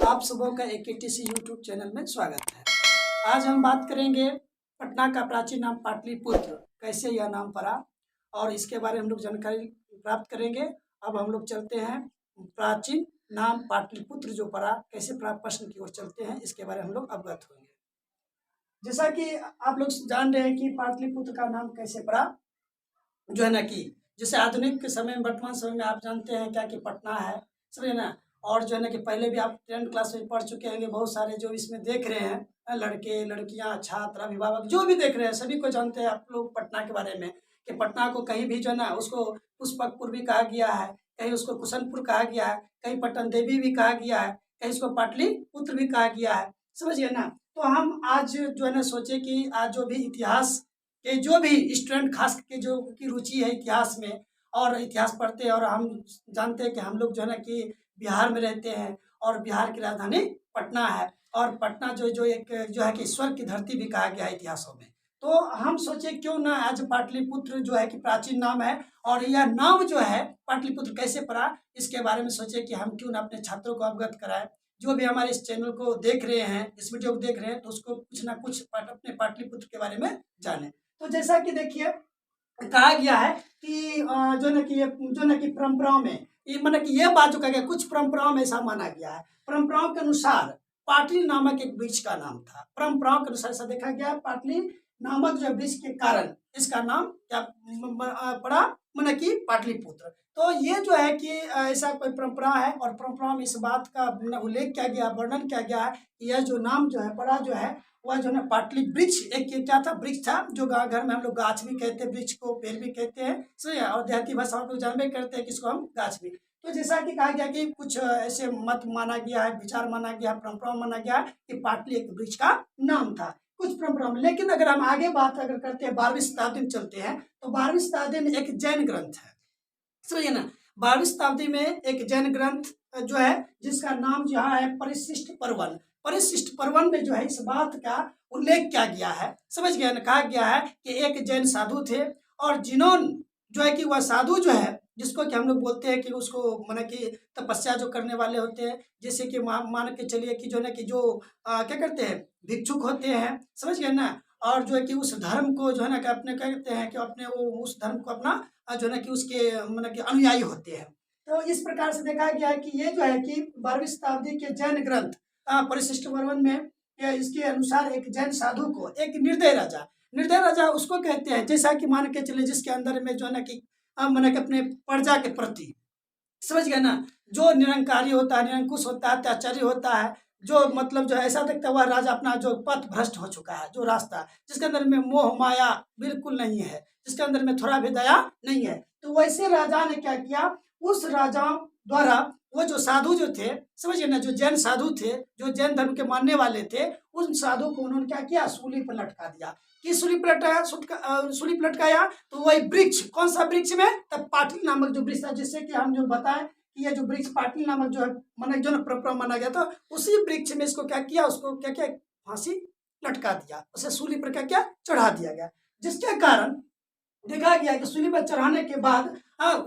आप सबों का AKTC यूट्यूब चैनल में स्वागत है। आज हम बात करेंगे पटना का प्राचीन नाम पाटलिपुत्र, कैसे यह नाम पड़ा और इसके बारे में हम लोग जानकारी प्राप्त करेंगे। अब हम लोग चलते हैं प्राचीन नाम पाटलिपुत्र जो पड़ा कैसे पड़ा, प्रश्न की ओर चलते हैं, इसके बारे में हम लोग अवगत होंगे। जैसा कि आप लोग जान रहे हैं कि पाटलिपुत्र का नाम कैसे पड़ा, जो है ना कि जैसे आधुनिक के समय में, वर्तमान समय में आप जानते हैं क्या कि पटना है, समझे ना। और जो है ना कि पहले भी आप 10th क्लास में पढ़ चुके होंगे, बहुत सारे जो इसमें देख रहे हैं लड़के लड़कियां छात्र अभिभावक जो भी देख रहे हैं सभी को जानते हैं आप लोग पटना के बारे में कि पटना को कहीं भी जो है ना उसको पुष्पकपुर भी कहा गया है, कहीं उसको कुशनपुर कहा गया है, कहीं पटन देवी भी कहा गया है, कहीं उसको पाटलिपुत्र भी कहा गया है, समझिए ना। तो हम आज जो है ना सोचे कि आज जो भी इतिहास के जो भी स्टूडेंट खास करके जो की रुचि है इतिहास में और इतिहास पढ़ते हैं, और हम जानते हैं कि हम लोग जो है ना कि बिहार में रहते हैं और बिहार की राजधानी पटना है, और पटना जो जो एक जो है कि स्वर्ग की धरती भी कहा गया है इतिहासों में। तो हम सोचे क्यों ना आज पाटलिपुत्र जो है कि प्राचीन नाम है, और यह नाम जो है पाटलिपुत्र कैसे पड़ा इसके बारे में सोचे कि हम क्यों ना अपने छात्रों को अवगत कराएं। जो भी हमारे इस चैनल को देख रहे हैं, इस वीडियो को देख रहे हैं, तो उसको कुछ ना कुछ अपने पाटलिपुत्र के बारे में जाने। तो जैसा कि देखिए कहा गया है कि जो ना कि ये जो ना कि परंपराओं में ये मतलब कि ये बात जो कहा गया, कुछ परंपराओं में ऐसा माना गया है। परंपराओं के अनुसार पाटली नामक एक वृक्ष का नाम था। परंपराओं के अनुसार ऐसा देखा गया, पाटली नामक जो वृक्ष के कारण इसका नाम क्या पड़ा, मतलब कि पाटलिपुत्र। तो ये जो है कि ऐसा कोई परंपरा है, और परंपरा में इस बात का उल्लेख किया गया, वर्णन किया गया है। यह जो नाम जो है पड़ा जो है वह जो है पाटली वृक्ष, एक क्या था, वृक्ष था जो घर में हम लोग गाछ भी कहते हैं, वृक्ष को पेड़ भी कहते हैं, सही है। और देहाती भाषा में जानबे करते हैं किसको हम गाछ भी। तो जैसा कि कहा गया कि कुछ ऐसे मत माना गया है, विचार माना गया है, परंपरा माना गया है कि पाटली एक वृक्ष का नाम था कुछ परंपरा में। लेकिन अगर हम आगे बात अगर करते हैं 12वीं शताब्दी में चलते हैं, तो 12वीं शताब्दी में एक जैन ग्रंथ है, समझिए ना। 12वीं शताब्दी में एक जैन ग्रंथ जो है जिसका नाम जो है परिशिष्ट पर्वन। परिशिष्ट पर्वन में जो है इस बात का उल्लेख किया गया है, समझ गया ना। कहा गया है कि एक जैन साधु थे, और जिन्होंने जो है कि वह साधु जो है जिसको कि हम लोग बोलते हैं कि उसको माने कि तपस्या जो करने वाले होते हैं, जैसे कि मान के चलिए कि जो है कि जो क्या करते हैं, भिक्षुक होते हैं, समझ गए ना। और जो है कि उस धर्म को जो है ना कि अपने कहते हैं कि अपने वो उस धर्म को अपना जो है ना कि उसके मतलब कि अनुयायी होते हैं। तो इस प्रकार से देखा गया है कि ये जो है कि 12वीं शताब्दी के जैन ग्रंथ परिशिष्ट वर्णन में इसके अनुसार एक जैन साधु को एक निर्दय राजा उसको कहते हैं, जैसा कि मान के चले जिसके अंदर में जो है ना कि माने कि अपने प्रजा के प्रति, समझ गए ना, जो निरंकारी होता है, निरंकुश होता है, त्याचारी होता है, जो मतलब जो ऐसा देखता हुआ राजा अपना जो पथ भ्रष्ट हो चुका है, जो रास्ता जिसके अंदर में मोह माया बिल्कुल नहीं है, जिसके अंदर में थोड़ा भी दया नहीं है, तो वैसे राजा ने क्या किया, उस राजा द्वारा वो जो साधु जो थे, समझिए ना, जो जैन साधु थे, जो जैन धर्म के मानने वाले थे, उन साधु को उन्होंने क्या किया, सूली पर लटका दिया। किस सूली पर लटकाया, सूली पर लटकाया, तो वही वृक्ष, कौन सा वृक्ष में, तब पाटली नामक जो वृक्ष था, जिससे कि हम जो बताएं कि यह जो वृक्ष पाटली नामक जो है माना जो परंपरा माना गया था, उसी वृक्ष में इसको क्या किया, उसको क्या किया, फांसी लटका दिया, उसे सूली पर क्या किया, चढ़ा दिया गया। जिसके कारण देखा गया कि सूली पर चढ़ाने के बाद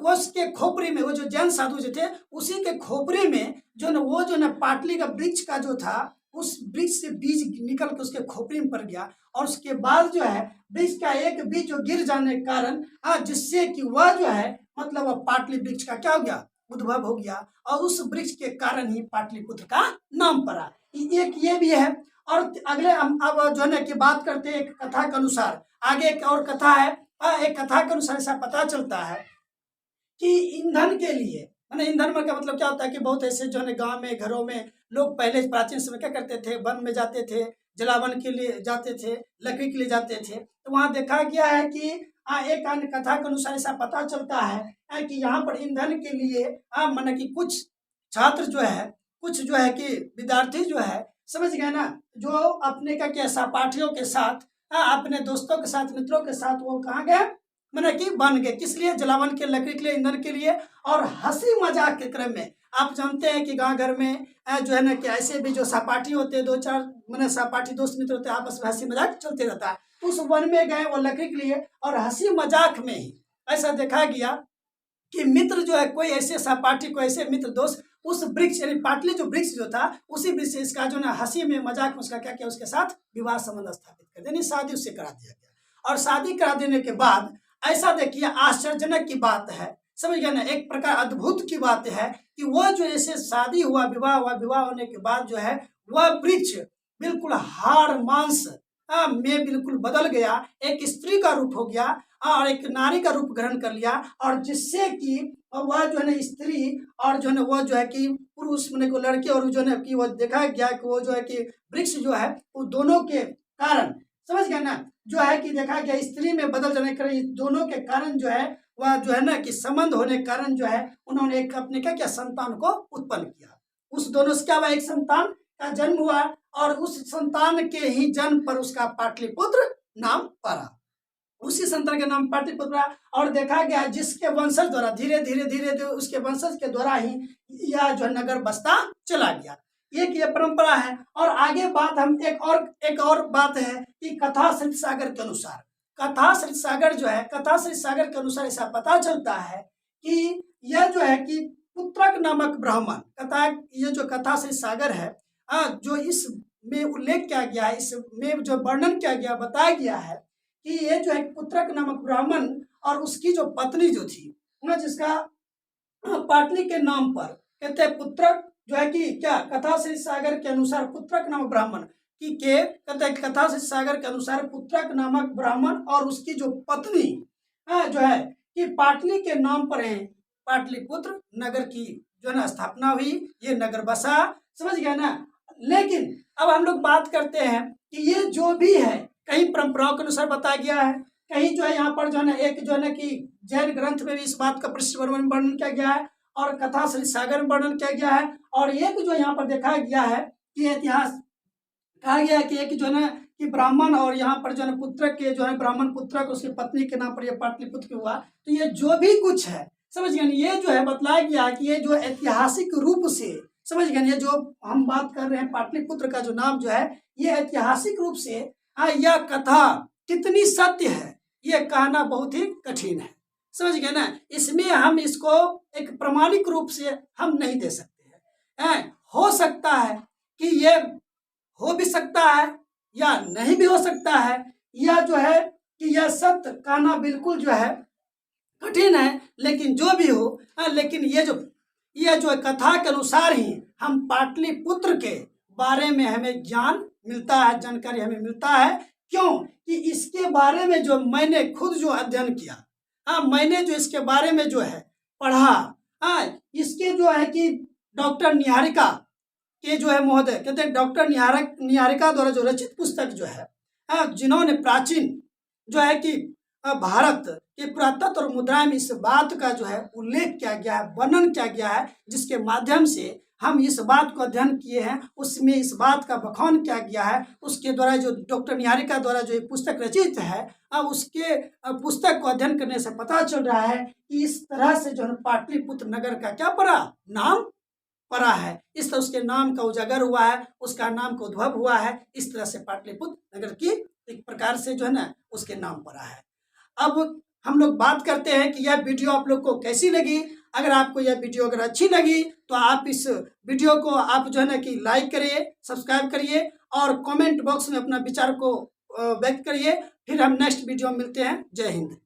उसके खोपड़ी में वो जो जैन साधु जो थे, उसी के खोपड़ी में जो ना वो जो ना पाटली का वृक्ष का जो था, उस वृक्ष से बीज निकल के उसके खोपड़ी में पड़ गया, और उसके बाद जो है वृक्ष का एक बीज जो गिर जाने के कारण जिससे कि वह जो है मतलब वह पाटली वृक्ष का क्या हो गया, उद्भव हो गया, और उस वृक्ष के कारण ही पाटलिपुत्र का नाम पड़ा। एक ये भी है। और अगले हम अब जो है ना कि बात करते हैं एक कथा के अनुसार, आगे एक और कथा है। एक कथा के अनुसार ऐसा पता चलता है कि ईंधन के लिए, मैंने ईंधन का मतलब क्या होता है कि बहुत ऐसे जो है गांव में घरों में लोग पहले प्राचीन समय क्या करते थे, वन में जाते थे, जलावन के लिए जाते थे, लकड़ी के लिए जाते थे। तो वहाँ देखा गया है कि एक अन्य कथा के अनुसार ऐसा पता चलता है कि यहाँ पर ईंधन के लिए माने कि कुछ छात्र जो है, कुछ जो है कि विद्यार्थी जो है, समझ गए ना, जो अपने क्या किया, सहपाठियों के साथ अपने दोस्तों के साथ, मित्रों के साथ वो कहाँ गए, मैंने कि बन गए, किस लिए, जलावन के लकड़ी के लिए, ईंधन के लिए। और हंसी मजाक के क्रम में आप जानते हैं कि गांव घर में जो है ना कि ऐसे भी जो सहपाठी होते हैं, 2-4 मैंने सहपाठी दोस्त मित्र होते हैं, आपस में हंसी मजाक चलते रहता है। उस वन में गए वो लकड़ी के लिए, और हंसी मजाक में ही ऐसा देखा गया कि मित्र जो है, कोई ऐसे सहपाठी, कोई ऐसे मित्र दोस्त उस वृक्ष यानी पाटली जो वृक्ष जो था उसी वृक्ष से इसका जो ना हंसी में मजाक में उसका क्या किया, उसके साथ विवाह संबंध स्थापित कर दिया, यानी शादी उससे करा दिया गया। और शादी करा देने के बाद ऐसा देखिए आश्चर्यजनक की बात है, समझ गए ना, एक प्रकार अद्भुत की बात है कि वह जो ऐसे शादी हुआ, विवाह हुआ, विवाह होने के बाद जो है वह वृक्ष बिल्कुल हाड़ मांस में बिल्कुल बदल गया, एक स्त्री का रूप हो गया और एक नारी का रूप ग्रहण कर लिया, और जिससे कि वह जो है ना स्त्री और जो है ना वो जो है कि पुरुष मैंने को लड़के और जो है कि वो देखा गया कि वो जो है कि वृक्ष जो है वो दोनों के कारण, समझ गए ना, जो है कि देखा गया स्त्री में बदल जाने के दोनों के कारण जो है वह जो है ना कि संबंध होने के कारण जो है उन्होंने एक अपने क्या संतान को उत्पन्न किया। उस दोनों से क्या हुआ, एक संतान का जन्म हुआ और उस संतान के ही जन्म पर उसका पाटलिपुत्र नाम पड़ा, उसी संतान के नाम पाटलिपुत्र पड़ा। और देखा गया जिसके वंशज द्वारा धीरे धीरे उसके वंशज के द्वारा ही यह जो नगर बसता चला गया, ये परंपरा है। और आगे बात हम एक और बात है कि कथा सरित सागर के अनुसार, कथा सरित सागर जो है, कथा सरित सागर के अनुसार ऐसा पता चलता है कि यह जो है कि पुत्रक नामक ब्राह्मण कथा, ये जो कथा सरित सागर है जो इसमें उल्लेख किया गया है, इसमें जो वर्णन किया गया, बताया गया है कि ये जो है पुत्रक नामक ब्राह्मण और उसकी जो पत्नी जो थी जिसका पाटली के नाम पर कहते हैं पुत्रक जो है कि क्या कथा सरित सागर के अनुसार पुत्रक नामक ब्राह्मण की के कहते हैं कथा सरित सागर के अनुसार पुत्रक नामक ब्राह्मण और उसकी जो पत्नी जो है कि पाटली के नाम पर है पाटलिपुत्र नगर की जो है ना स्थापना हुई, ये नगर बसा, समझ गया ना। लेकिन अब हम लोग बात करते हैं कि ये जो भी है कहीं परंपराओं के अनुसार बताया गया है, कहीं जो है यहाँ पर जो है ना एक जो है ना कि जैन ग्रंथ में भी इस बात का प्रसिद्ध वर्णन किया गया है और कथा सरित सागर में वर्णन किया गया है। और एक जो यहाँ पर देखा गया है कि इतिहास कहा गया है कि एक जो है ना कि ब्राह्मण और यहाँ पर जो है पुत्र के जो है ब्राह्मण पुत्र को उसकी पत्नी के नाम पर यह पाटलिपुत्र हुआ। तो ये जो भी कुछ है समझ गए, ये जो है बतलाया गया कि ये जो ऐतिहासिक रूप से समझ गए, ये जो हम बात कर रहे हैं पाटलिपुत्र का जो नाम जो है ये ऐतिहासिक रूप से यह कथा कितनी सत्य है ये कहना बहुत ही कठिन है, समझ गए ना। इसमें हम इसको एक प्रमाणिक रूप से हम नहीं दे सकते हैं। हो सकता है कि ये हो भी सकता है या नहीं भी हो सकता है, या जो है कि यह सत्य कहना बिल्कुल जो है कठिन है। लेकिन जो भी हो लेकिन ये जो कथा के अनुसार ही हम पाटलिपुत्र के बारे में हमें ज्ञान मिलता है, जानकारी हमें मिलता है। क्यों कि इसके बारे में जो मैंने खुद जो अध्ययन किया मैंने जो इसके बारे में जो है पढ़ा इसके जो है कि डॉक्टर निहारिका के जो है महोदय कहते हैं डॉक्टर निहारिका द्वारा जो रचित पुस्तक जो है जिन्होंने प्राचीन जो है कि भारत के पुरातत्व और मुद्राएं में इस बात का जो है उल्लेख किया गया है, वर्णन किया गया है, जिसके माध्यम से हम इस बात को अध्ययन किए हैं, उसमें इस बात का बखान किया गया है। उसके द्वारा जो डॉक्टर निहारिका द्वारा जो पुस्तक रचित है उसके पुस्तक को अध्ययन करने से पता चल रहा है कि इस तरह से जो है पाटलिपुत्र नगर का क्या पड़ा, नाम पड़ा है, इस तरह उसके नाम का उजागर हुआ है, उसका नाम का उद्भव हुआ है। इस तरह से पाटलिपुत्र नगर की एक प्रकार से जो है ना उसके नाम पड़ा है। अब हम लोग बात करते हैं कि यह वीडियो आप लोग को कैसी लगी। अगर आपको यह वीडियो अगर अच्छी लगी तो आप इस वीडियो को आप जो है ना कि लाइक करिए, सब्सक्राइब करिए और कमेंट बॉक्स में अपना विचार को व्यक्त करिए। फिर हम नेक्स्ट वीडियो में मिलते हैं। जय हिंद।